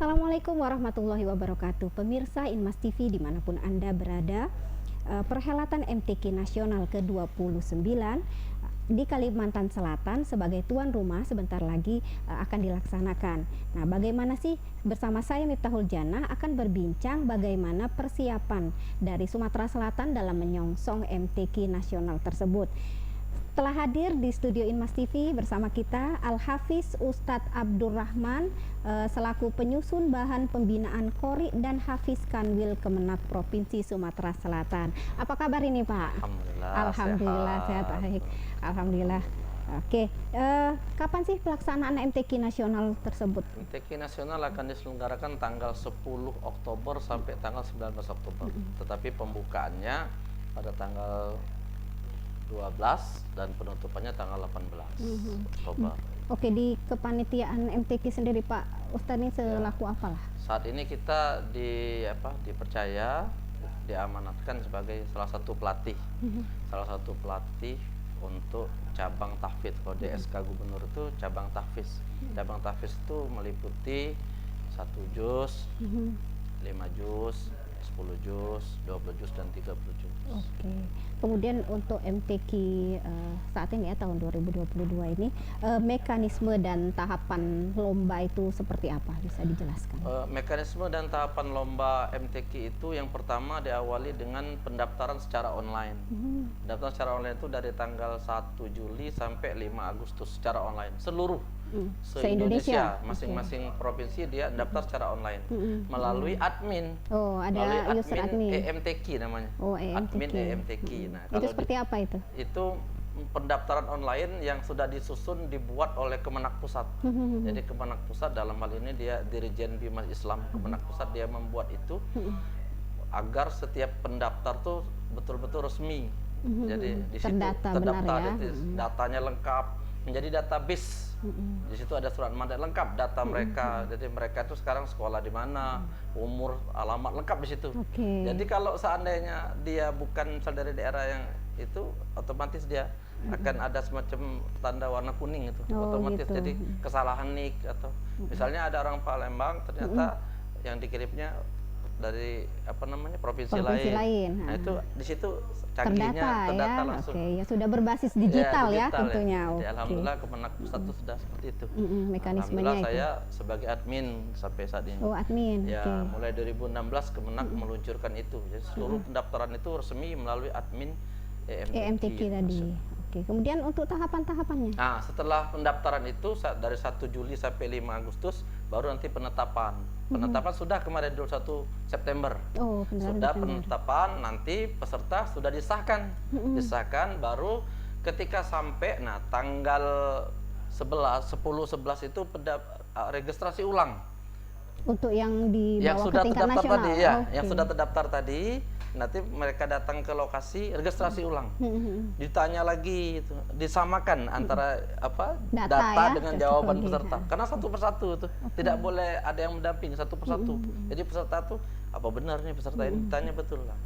Assalamualaikum warahmatullahi wabarakatuh. Pemirsa Inmas TV dimanapun Anda berada, perhelatan MTQ Nasional ke-29 di Kalimantan Selatan sebagai tuan rumah sebentar lagi akan dilaksanakan. Nah, bagaimana sih, bersama saya Miftahul Jannah akan berbincang bagaimana persiapan dari Sumatera Selatan dalam menyongsong MTQ Nasional tersebut. Telah hadir di studio Inmas TV bersama kita Al-Hafiz Ustadz Abdurrahman selaku penyusun bahan pembinaan Qori dan Hafiz Kanwil Kemenak Provinsi Sumatera Selatan. Apa kabar ini, Pak? Alhamdulillah sehat. Baik. Alhamdulillah. Oke, kapan sih pelaksanaan MTQ Nasional tersebut? MTQ Nasional akan diselenggarakan tanggal 10 Oktober sampai tanggal 19 Oktober. Tetapi pembukaannya pada tanggal 12 dan penutupannya tanggal 18 Oktober. Oke, di kepanitiaan MTQ sendiri Pak Ustadz ini selaku apalah? Saat ini kita dipercaya, diamanatkan sebagai salah satu pelatih. Salah satu pelatih untuk cabang tahfidz. Kalau di SK Gubernur itu cabang tahfidz. Cabang tahfidz itu meliputi 1 juz, 5 juz, 10 juz, 20 juz, dan 30 juz. Oke. Kemudian untuk MTQ saat ini ya, tahun 2022 ini, mekanisme dan tahapan lomba itu seperti apa? Bisa dijelaskan? Mekanisme dan tahapan lomba MTQ itu yang pertama diawali dengan pendaftaran secara online. Pendaftaran secara online itu dari tanggal 1 Juli sampai 5 Agustus secara online. Seluruh se-Indonesia, masing-masing provinsi dia daftar secara online melalui admin. Oh, ada melalui user admin. EMTQ namanya. Oh, admin EMTQ. Nah, itu seperti apa itu? Itu pendaftaran online yang sudah disusun, dibuat oleh Kemenak Pusat. Jadi Kemenak Pusat dalam hal ini dia Dirjen Bimas Islam Kemenak Pusat, dia membuat itu agar setiap pendaftar tuh betul-betul resmi. Jadi di situ terdaftar, ya? Datanya lengkap, menjadi database. Di situ ada surat mandat lengkap, data mereka. Jadi mereka itu sekarang sekolah di mana, umur, alamat lengkap di situ. Jadi kalau seandainya dia bukan dari daerah yang itu, otomatis dia akan ada semacam tanda warna kuning itu, otomatis. Jadi kesalahan nik atau misalnya ada orang Palembang ternyata yang dikirimnya dari provinsi lain. Nah, itu di situ canggihnya terdata ya? langsung. Ya sudah berbasis digital ya tentunya. Jadi alhamdulillah Kemenak Pusat itu sudah seperti itu. Mekanismenya alhamdulillah saya sebagai admin sampai saat ini. Oh, admin. Ya, mulai 2016 Kemenak meluncurkan itu. Jadi seluruh pendaftaran itu resmi melalui admin EMTQ tadi. Kemudian untuk tahapan-tahapannya? Nah, setelah pendaftaran itu dari 1 Juli sampai 5 Agustus baru nanti penetapan. Penetapan sudah kemarin 21 September. Sudah penetapan, nanti peserta sudah disahkan. Disahkan baru ketika sampai tanggal 10-11 itu registrasi ulang. Untuk yang dibawa yang sudah ke tingkat terdaftar nasional. tadi yang sudah terdaftar tadi, nanti mereka datang ke lokasi registrasi ulang. Ditanya lagi itu, disamakan antara data dengan jawaban peserta. Karena satu persatu itu tidak boleh ada yang mendamping, satu persatu. Jadi peserta tuh apa benar nih peserta ini, ditanya betul lah.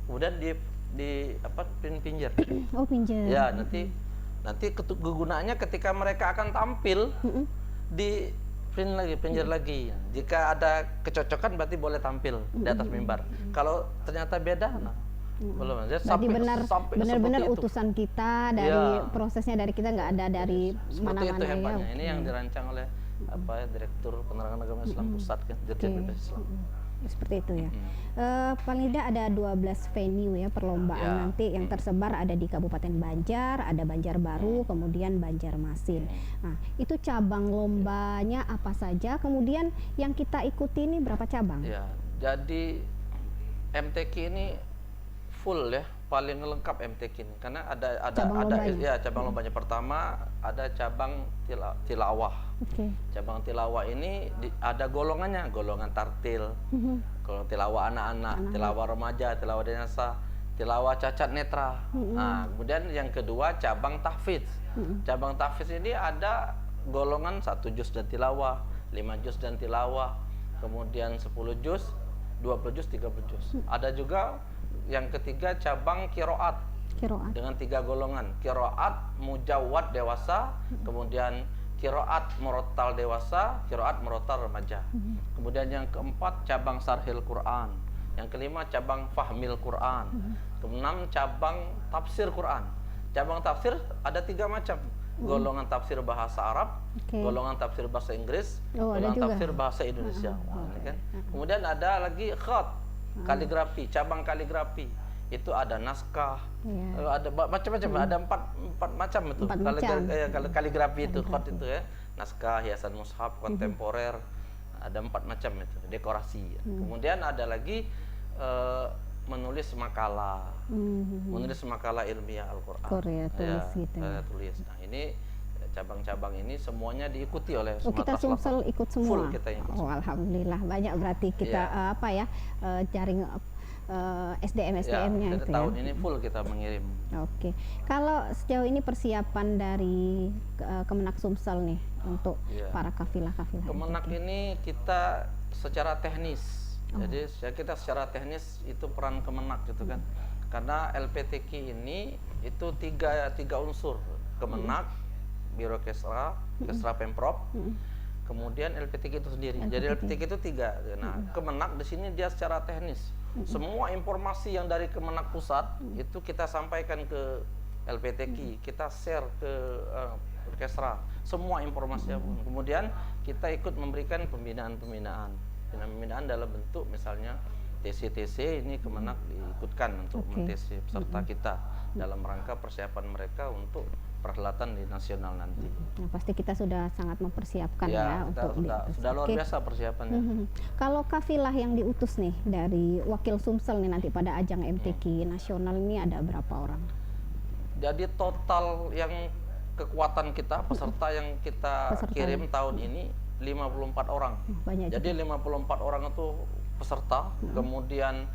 Kemudian di print pinjer. Oh, pinjer. Ya, nanti kegunaannya ketika mereka akan tampil di print lagi, pinjer lagi. Jika ada kecocokan berarti boleh tampil di atas mimbar. Kalau ternyata beda, belum. Berarti benar-benar utusan kita dari prosesnya dari kita, nggak ada dari mana-mana itu hebatnya. Ini yang dirancang oleh Direktur Penerangan Agama Islam Pusat kan, Dirjen Bimas Islam. Seperti itu ya. Paling tidak ada 12 venue ya perlombaan nanti yang tersebar, ada di Kabupaten Banjar, ada Banjarbaru, kemudian Banjarmasin. Nah, itu cabang lombanya apa saja? Kemudian yang kita ikuti ini berapa cabang? Ya, jadi MTQ ini full ya, paling lengkap MTQ ini karena ada cabang lombanya. Pertama ada cabang tilawah. Cabang tilawah ini ada golongannya, golongan tartil, golongan tilawah anak-anak, tilawah remaja, tilawah dewasa, tilawah cacat netra. Nah, kemudian yang kedua cabang tahfidz. Cabang tahfidz ini ada golongan 1 juz dan tilawah, 5 juz dan tilawah, kemudian 10 juz, 20 juz, 30 juz. Ada juga yang ketiga cabang kiroat dengan 3 golongan, kiroat, mujawad dewasa, kemudian Qiraat murattal dewasa, qiraat murattal remaja. Kemudian yang keempat cabang Sarhil Quran. Yang kelima cabang Fahmil Quran. Keenam cabang Tafsir Quran. Cabang tafsir ada 3 macam. Golongan tafsir bahasa Arab, golongan tafsir bahasa Inggris, golongan tafsir bahasa Indonesia. Kan? Kemudian ada lagi khat, kaligrafi, cabang kaligrafi. Itu ada naskah, ada macam-macam, ada empat macam itu. Kaligrafi itu, khat itu ya, naskah, hiasan mushaf, kontemporer, ada 4 macam itu, dekorasi. Kemudian ada lagi menulis makalah, menulis makalah ilmiah Al-Quran. Tulis gitu. Tulis. Nah ini cabang-cabang ini semuanya diikuti oleh Kita Sumsel ikut semua. Full kita ikut. Alhamdulillah banyak berarti kita jaring SDM-nya itu tahun ini full kita mengirim. Oke. Kalau sejauh ini persiapan dari Kemenak Sumsel nih untuk para kafilah-kafilah. Kemenak ini kita secara teknis. Jadi kita secara teknis itu peran Kemenak gitu kan. Karena LPTQ ini itu tiga unsur. Kemenak, Biro Kesra, Kesra Pemprov, kemudian LPTQ itu sendiri. Jadi LPTQ itu 3. Nah, Kemenak di sini dia secara teknis. Semua informasi yang dari Kemenak Pusat itu kita sampaikan ke LPTQ, kita share ke Kesra, semua informasinya. Kemudian kita ikut memberikan pembinaan dalam bentuk misalnya TC ini Kemenak diikutkan untuk men-TC peserta kita dalam rangka persiapan mereka untuk perhelatan di nasional nanti. Nah, pasti kita sudah sangat mempersiapkan untuk sudah luar biasa persiapannya. Kalau kafilah yang diutus nih dari wakil Sumsel nih nanti pada ajang MTQ nasional ini ada berapa orang? Jadi total yang kekuatan kita peserta yang kita kirim tahun ini 54 orang. Jadi 54 orang itu peserta, kemudian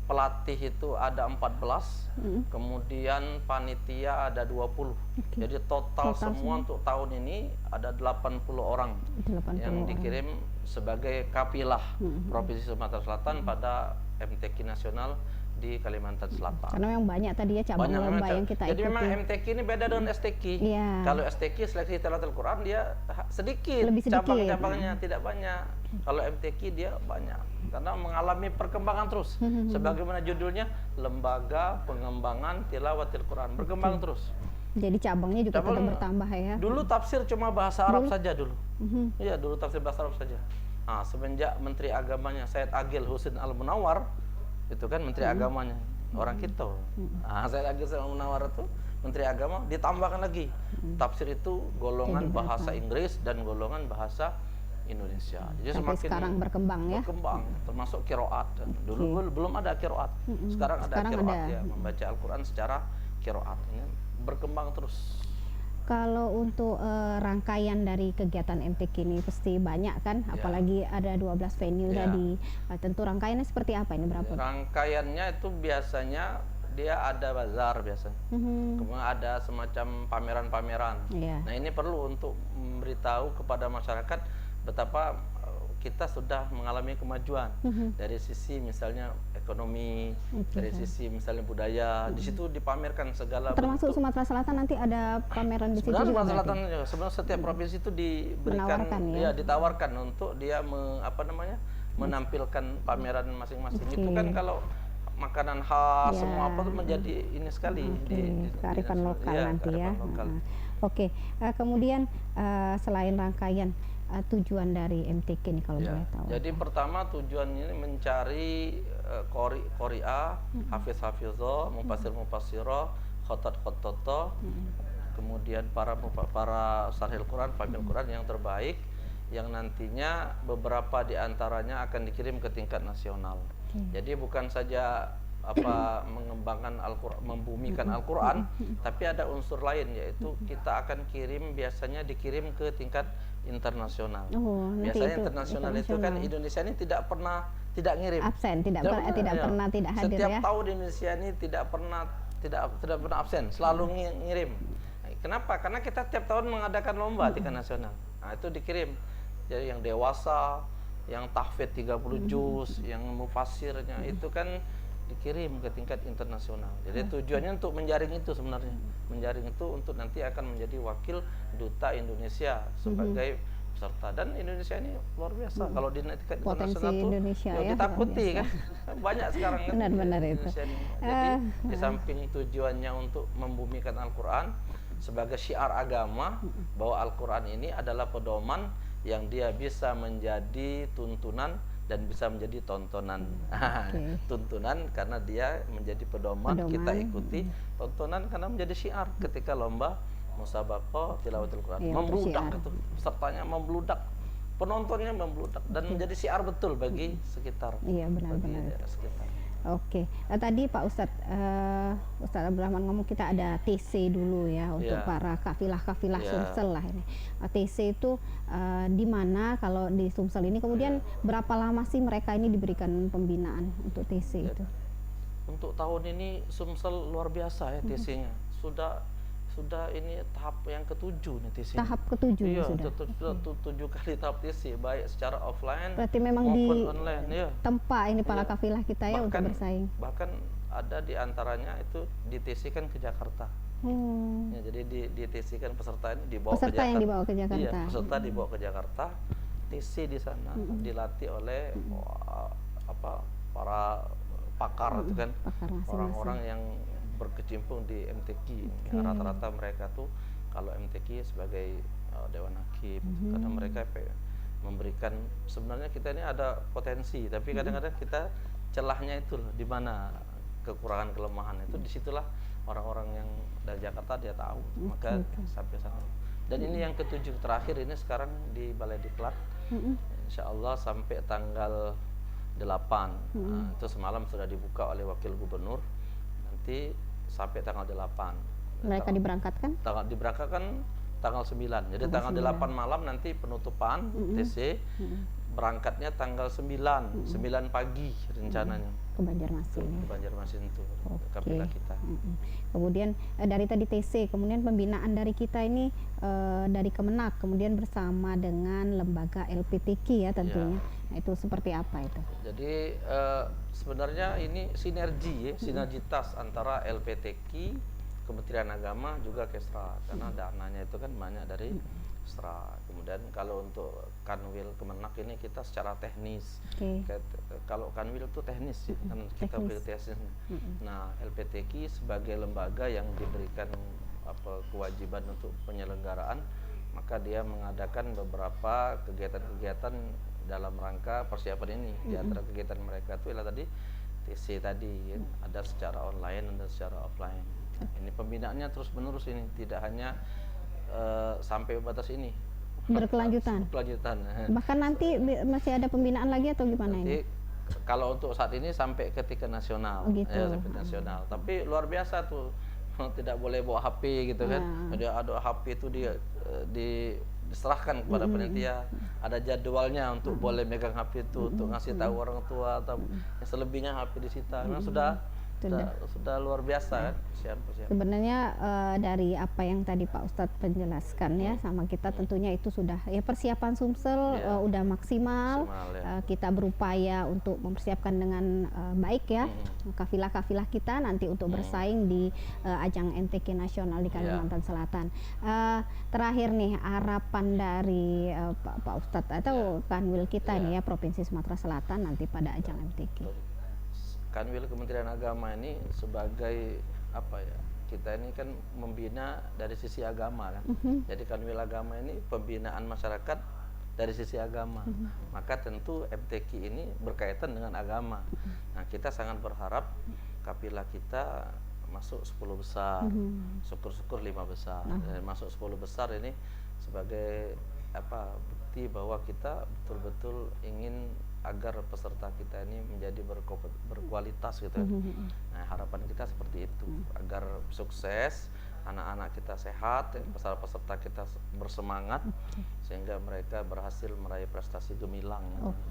pelatih itu ada 14, kemudian panitia ada 20. Jadi total semua untuk tahun ini ada 80 orang yang dikirim sebagai kafilah Provinsi Sumatera Selatan pada MTQ nasional di Kalimantan Selatan. Karena memang banyak tadi ya cabang lomba yang kita ikuti. Jadi memang MTQ ini beda dengan STQ. Kalau STQ seleksi tilawatil Quran dia sedikit, cabang-cabangnya tidak banyak. Kalau MTQ dia banyak karena mengalami perkembangan terus. Sebagaimana judulnya, Lembaga Pengembangan Tilawatil Quran, berkembang terus. Jadi cabangnya juga tetap bertambah ya. Dulu tafsir cuma bahasa Arab saja dulu. Iya, dulu tafsir bahasa Arab saja. Nah, semenjak Menteri Agamanya Said Agil Husin Al-Munawar, itu kan Menteri Agamanya orang kita. Nah, Said Agil Husin Al-Munawar itu Menteri Agama, ditambahkan lagi tafsir itu golongan bahasa Inggris dan golongan bahasa Indonesia. Jadi sampai semakin sekarang berkembang ya. Termasuk qiraat. Dulu belum ada qiraat. Sekarang ada qiraat ya, membaca Al-Qur'an secara qiraat. Ini berkembang terus. Kalau untuk rangkaian dari kegiatan MTQ ini pasti banyak kan, apalagi ada 12 venue tadi. Tentu rangkaiannya seperti apa ini, berapa? Rangkaiannya itu biasanya dia ada bazar biasanya. Kemudian ada semacam pameran-pameran. Nah, ini perlu untuk memberitahu kepada masyarakat betapa kita sudah mengalami kemajuan dari sisi misalnya ekonomi, dari sisi misalnya budaya. Di situ dipamerkan segala termasuk bentuk. Sumatera Selatan nanti ada pameran di situ juga. Sumatera Selatan sebenarnya setiap provinsi itu diberikan ditawarkan untuk dia menampilkan pameran masing-masing. Itu kan kalau makanan khas semua apa itu menjadi ini sekali di kearifan lokal nanti ya. Oke, kemudian selain rangkaian tujuan dari MTQ ini kalau boleh tahu. Jadi pertama tujuan ini mencari qori'ah, hafiz-hafizah, mufassir-mufassirah, khotot-khototo, kemudian para sarhil Quran, fahmil Quran yang terbaik, yang nantinya beberapa diantaranya akan dikirim ke tingkat nasional. Jadi bukan saja mengembangkan Al-Quran, membumikan Al-Quran, tapi ada unsur lain, yaitu kita akan kirim, dikirim ke tingkat internasional. Biasanya internasional itu kan Indonesia ini tidak ngirim. Absen, tidak pernah tidak hadir. Setiap tahun Indonesia ini tidak pernah absen, selalu ngirim. Kenapa? Karena kita tiap tahun mengadakan lomba tingkat nasional. Nah, itu dikirim. Jadi yang dewasa, yang tahfidz 30 juz, yang mufassirnya itu kan dikirim ke tingkat internasional. Jadi tujuannya untuk menjaring itu sebenarnya. Menjaring itu untuk nanti akan menjadi wakil duta Indonesia sebagai peserta. Dan Indonesia ini luar biasa. Kalau di tingkat Potensi internasional tuh Indonesia ya, ditakuti luar kan. Banyak sekarang kan Benar-benar itu. Indonesia ini. Jadi di samping tujuannya untuk membumikan Al-Qur'an sebagai syiar agama, bahwa Al-Qur'an ini adalah pedoman yang dia bisa menjadi tuntunan dan bisa menjadi tontonan. Tuntunan karena dia menjadi pedoman, kita ikuti. Tontonan karena menjadi syiar ketika lomba musabaqah tilawatul Quran. Membludak itu, pesertanya membludak, penontonnya membludak, dan menjadi syiar betul bagi sekitar. Iya, benar-benar. Sekitar. Oke, tadi Pak Ustadz, Ustadz Abdul Rahman ngomong kita ada TC dulu ya untuk para kafilah-kafilah Sumsel lah ini. TC itu di mana kalau di Sumsel ini kemudian berapa lama sih mereka ini diberikan pembinaan untuk TC itu? Untuk tahun ini Sumsel luar biasa ya TC-nya. Sudah ini tahap yang ketujuh nih TC. Tahap ketujuh iya, sudah. Sudah 7 kali tahap TC, baik secara offline berarti memang maupun di online. Ya. tempat ini para kafilah kita ya untuk bersaing. Bahkan ada di antaranya itu di TC kan ke Jakarta. Ya, jadi di TC kan peserta ini dibawa ke Jakarta. Yang dibawa ke Jakarta. Iya, peserta dibawa ke Jakarta. TC di sana dilatih oleh para pakar itu kan, orang-orang yang berkecimpung di MTQ. Rata-rata mereka tuh kalau MTQ sebagai Dewan Hakim, karena mereka memberikan, sebenarnya kita ini ada potensi, tapi kadang-kadang kita celahnya itu loh, di mana kekurangan kelemahan itu, disitulah orang-orang yang dari Jakarta dia tahu, maka sampai sana. Dan ini yang ketujuh terakhir ini sekarang di Balai Diklat, insya Allah sampai tanggal 8. Nah, itu semalam sudah dibuka oleh Wakil Gubernur. Nanti sampai tanggal 8. Mereka diberangkatkan? Diberangkatkan tanggal 9. Jadi tanggal 8 malam nanti penutupan TC. Berangkatnya tanggal 9 pagi rencananya. Ke Banjarmasin. Ke Banjarmasin itu kafilah kita. Kemudian dari tadi TC, kemudian pembinaan dari kita ini dari Kemenak, kemudian bersama dengan lembaga LPTQ ya tentunya. Nah, itu seperti apa itu? Jadi sebenarnya ini sinergi ya, sinergitas antara LPTQ, Kementerian Agama juga Kesra, karena dananya itu kan banyak dari Kesra. Kemudian kalau untuk Kanwil Kemenak ini kita secara teknis. Kalau Kanwil itu teknis ya, kan kita beri teknis. Nah, LPTQ sebagai lembaga yang diberikan kewajiban untuk penyelenggaraan, maka dia mengadakan beberapa kegiatan-kegiatan dalam rangka persiapan ini. Di antara kegiatan mereka itu adalah tadi TC tadi ya. Ada secara online, ada secara offline. Ini pembinaannya terus menerus, ini tidak hanya sampai batas ini, berkelanjutan. Bahkan nanti masih ada pembinaan lagi atau gimana nanti, ini? Kalau untuk saat ini sampai ke tingkat nasional, sampai nasional. Tapi luar biasa tuh, tidak boleh bawa HP gitu kan. Ada HP itu diserahkan kepada panitia. Ada jadwalnya untuk boleh megang HP itu, untuk ngasih tahu orang tua, atau yang selebihnya HP disita. Memang sudah luar biasa kan. Sebenarnya dari apa yang tadi Pak Ustadz penjelaskan ya sama kita, tentunya itu sudah ya persiapan Sumsel udah maksimal ya. Kita berupaya untuk mempersiapkan dengan baik ya kafilah-kafilah kita nanti untuk bersaing di ajang MTQ nasional di Kalimantan Selatan. Terakhir nih, harapan dari Pak Ustadz atau Kanwil kita nih ya Provinsi Sumatera Selatan nanti pada ajang MTQ. Kanwil Kementerian Agama ini sebagai apa ya, kita ini kan membina dari sisi agama kan. Jadi Kanwil Agama ini pembinaan masyarakat dari sisi agama. Maka tentu MTQ ini berkaitan dengan agama. Nah, kita sangat berharap kafilah kita masuk 10 besar. Syukur-syukur 5 besar. Dan masuk 10 besar ini sebagai bukti bahwa kita betul-betul ingin agar peserta kita ini menjadi berkualitas gitu. Nah, harapan kita seperti itu, agar sukses anak-anak kita sehat, peserta-peserta kita bersemangat, sehingga mereka berhasil meraih prestasi gemilang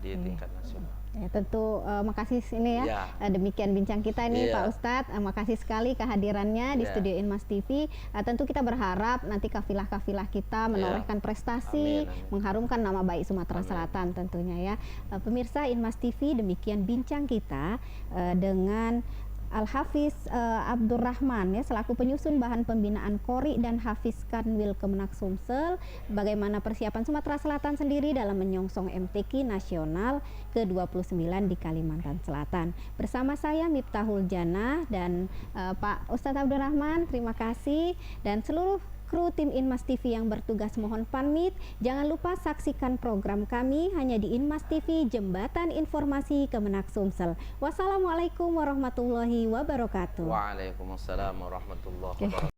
di tingkat nasional. Ya, tentu makasih ini ya. Demikian bincang kita nih Pak Ustadz. Makasih sekali kehadirannya di studio Inmas TV. Tentu kita berharap nanti kafilah-kafilah kita menorehkan prestasi, mengharumkan nama baik Sumatera Selatan tentunya ya. Pemirsa Inmas TV, demikian bincang kita dengan Al-Hafiz Abdurrahman ya, selaku penyusun bahan pembinaan Qori dan Hafiz Kanwil Kemenak Sumsel, bagaimana persiapan Sumatera Selatan sendiri dalam menyongsong MTQ nasional ke-29 di Kalimantan Selatan. Bersama saya Miftahul Jannah dan Pak Ustadz Abdurrahman, terima kasih, dan seluruh kru tim Inmas TV yang bertugas mohon pamit. Jangan lupa saksikan program kami hanya di Inmas TV, Jembatan Informasi Kemenak Sumsel. Wassalamualaikum warahmatullahi wabarakatuh. Waalaikumsalam warahmatullahi wabarakatuh.